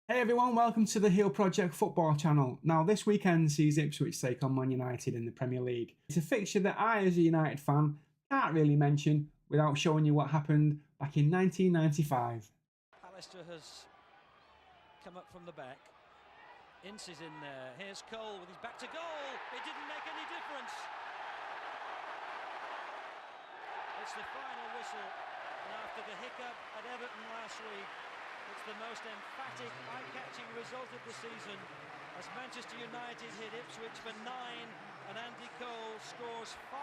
Hey everyone, welcome to the Heel Project football channel. Now, this weekend sees Ipswich take on Man United in the Premier League. It's a fixture that I, as a United fan, can't really mention without showing you what happened back in 1995. Alistair has come up from the back. Ince is in there. Here's Cole with his back to goal. It didn't make any difference. It's the final whistle. And after the hiccup at Everton last week, it's the most emphatic, eye-catching result of the season as Manchester United hit Ipswich for 9 and Andy Cole scores 5.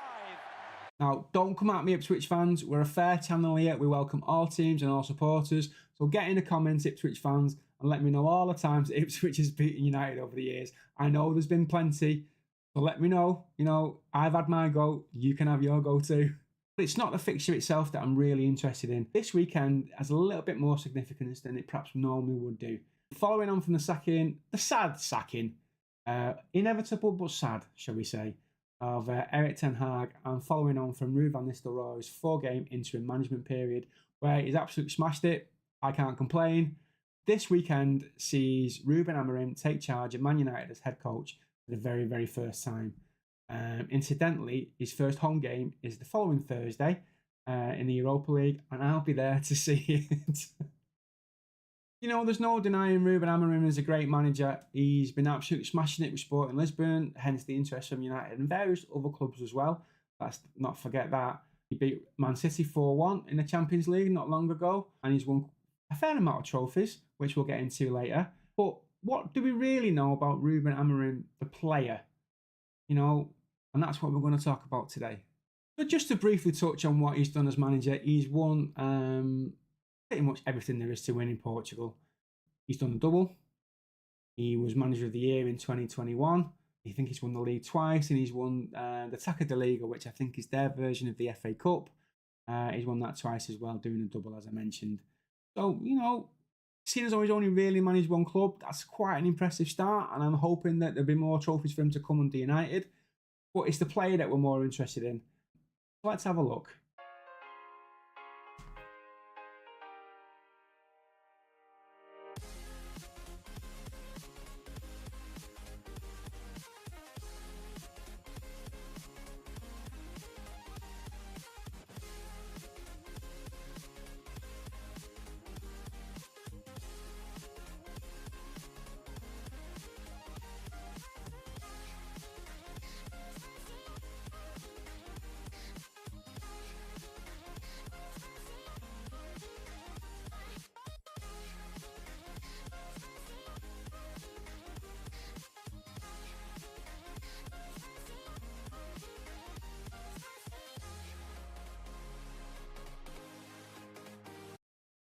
Now, don't come at me, Ipswich fans. We're a fair channel here. We welcome all teams and all supporters. So get in the comments, Ipswich fans, and let me know all the times that Ipswich has beaten United over the years. I know there's been plenty, so let me know. You know, I've had my go. You can have your go too. But it's not the fixture itself that I'm really interested in. This weekend has a little bit more significance than it perhaps normally would do. Following on from the sad sacking, inevitable but sad, shall we say, of Erik ten Hag, and following on from Ruben van Nistelrooy's 4-game interim management period, where he's absolutely smashed it. I can't complain. This weekend sees Ruben Amorim take charge of Man United as head coach for the very, very first time. Incidentally, his first home game is the following Thursday in the Europa League, and I'll be there to see it. You know, there's no denying Ruben Amorim is a great manager. He's been absolutely smashing it with Sporting Lisbon, hence the interest from United and various other clubs as well. Let's not forget that. He beat Man City 4-1 in the Champions League not long ago, and he's won a fair amount of trophies, which we'll get into later. But what do we really know about Ruben Amorim, the player? You know, and that's what we're going to talk about today. But just to briefly touch on what he's done as manager, he's won pretty much everything there is to win in Portugal. He's done the double. He was manager of the year in 2021. I think he's won the league twice, and he's won the Taça da Liga, which I think is their version of the FA Cup. He's won that twice as well, doing a double, as I mentioned. So, you know, seeing as though he's only really managed one club, that's quite an impressive start, and I'm hoping that there'll be more trophies for him to come under United. But it's the player that we're more interested in. So let's have a look.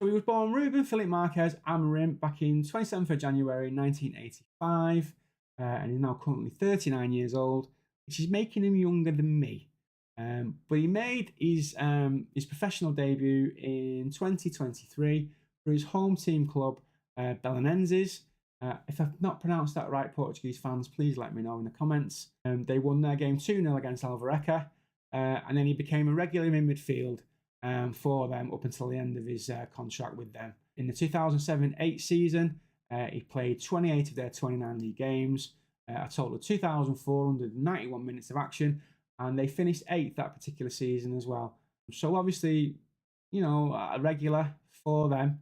So he was born Ruben Philip Marquez Amorim back in 27th of January 1985, and he's now currently 39 years old, which is making him younger than me. But he made his professional debut in 2023 for his home team club, Belenenses. If I've not pronounced that right, Portuguese fans, please let me know in the comments. They won their game 2-0 against Alvareca, and then he became a regular in midfield for them up until the end of his contract with them. In the 2007-8 season, he played 28 of their 29 league games, a total of 2,491 minutes of action, and they finished 8th that particular season as well. So obviously, you know, a regular for them.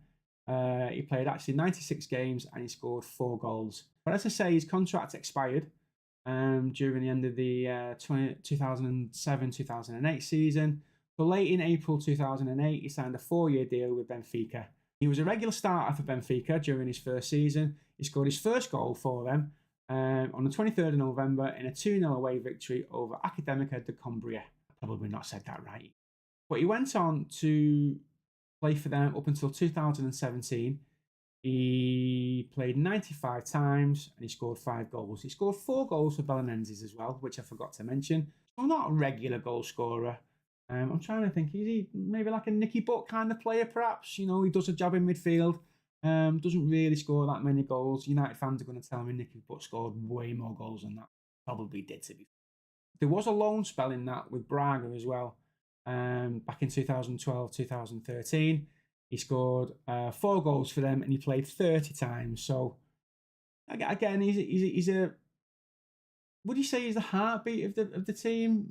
He played actually 96 games and he scored 4 goals. But as I say, his contract expired during the end of the 2007-2008 season. So late in April 2008, he signed a 4-year deal with Benfica. He was a regular starter for Benfica during his first season. He scored his first goal for them on the 23rd of November in a 2-0 away victory over Académica de Coimbra. Probably not said that right. But he went on to play for them up until 2017. He played 95 times and he scored 5 goals. He scored 4 goals for Belenenses as well, which I forgot to mention. So not a regular goal scorer. I'm trying to think, is he maybe like a Nicky Butt kind of player, perhaps? You know, he does a job in midfield, doesn't really score that many goals. United fans are going to tell me Nicky Butt scored way more goals than that. Probably did, to be fair. There was a loan spell in that with Braga as well, back in 2012, 2013. He scored 4 goals for them, and he played 30 times. So again, he's a would you say he's the heartbeat of the team?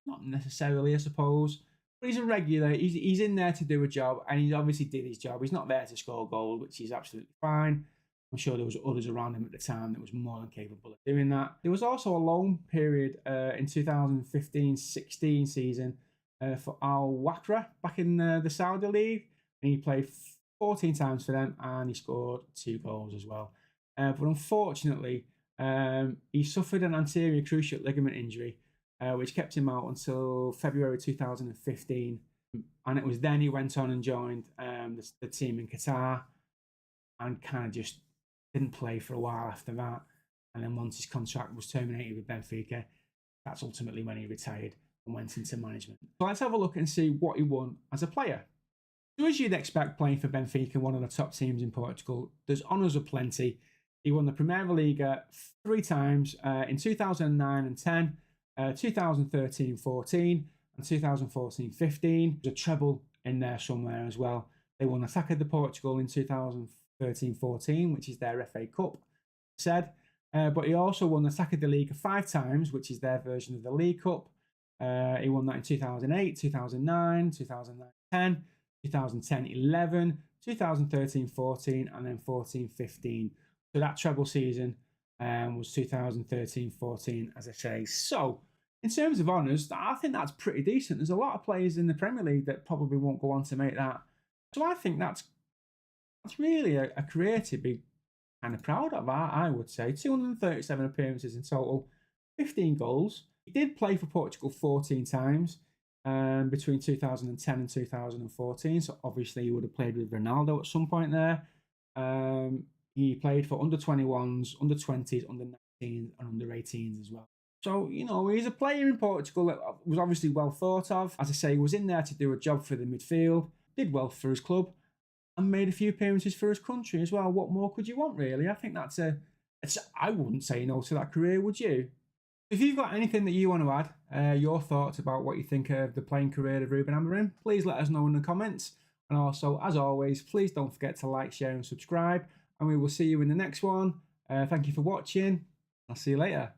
Not necessarily, I suppose. But he's a regular. He's in there to do a job, and he obviously did his job. He's not there to score goals, which is absolutely fine. I'm sure there was others around him at the time that was more than capable of doing that. There was also a loan period in 2015-16 season for Al Wakra back in the Saudi League, and he played 14 times for them, and he scored 2 goals as well. But unfortunately, he suffered an anterior cruciate ligament injury, which kept him out until February 2015. And it was then he went on and joined the team in Qatar, and kind of just didn't play for a while after that. And then once his contract was terminated with Benfica, that's ultimately when he retired and went into management. So let's have a look and see what he won as a player. So as you'd expect, playing for Benfica, one of the top teams in Portugal, there's honours aplenty. He won the Primeira Liga 3 times in 2009 and 10, 2013-14, and 2014-15. There's a treble in there somewhere as well. They won the Taça de Portugal in 2013-14, which is their FA Cup, but he also won the Taça de Liga 5 times, which is their version of the League Cup. He won that in 2008, 2009, 2010, 2010-11, 2013-14, and then 14-15. So that treble season was 2013-14, as I say. So in terms of honours, I think that's pretty decent. There's a lot of players in the Premier League that probably won't go on to make that. So I think that's really a career to be kind of proud of, I would say. 237 appearances in total, 15 goals. He did play for Portugal 14 times between 2010 and 2014. So obviously he would have played with Ronaldo at some point there. He played for under-21s, under-20s, under-19s, and under-18s as well. So, you know, he's a player in Portugal that was obviously well thought of. As I say, he was in there to do a job for the midfield, did well for his club, and made a few appearances for his country as well. What more could you want, really? I think I wouldn't say no to that career, would you? If you've got anything that you want to add, your thoughts about what you think of the playing career of Ruben Amorim, please let us know in the comments. And also, as always, please don't forget to like, share, and subscribe. And we will see you in the next one. Thank you for watching. I'll see you later.